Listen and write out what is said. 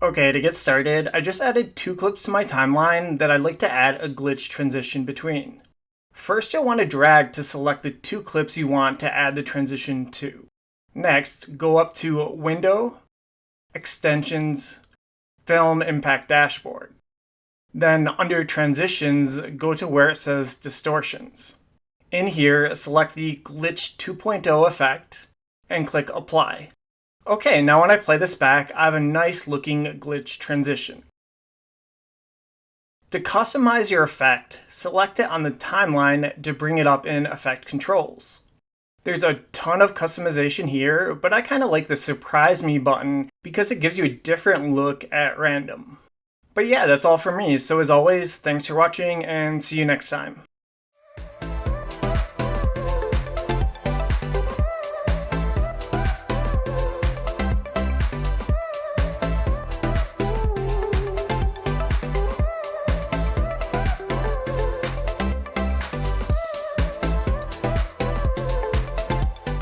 Okay, to get started, I just added two clips to my timeline that I'd like to add a glitch transition between. First, you'll want to drag to select the two clips you want to add the transition to. Next, go up to Window, Extensions, Film Impact Dashboard. Then under Transitions, go to where it says Distortions. In here, select the Glitch 2.0 effect and click Apply. Okay, now when I play this back, I have a nice looking glitch transition. To customize your effect, select it on the timeline to bring it up in Effect Controls. There's a ton of customization here, but I kind of like the Surprise Me button because it gives you a different look at random. But yeah, that's all for me. So as always, thanks for watching and see you next time.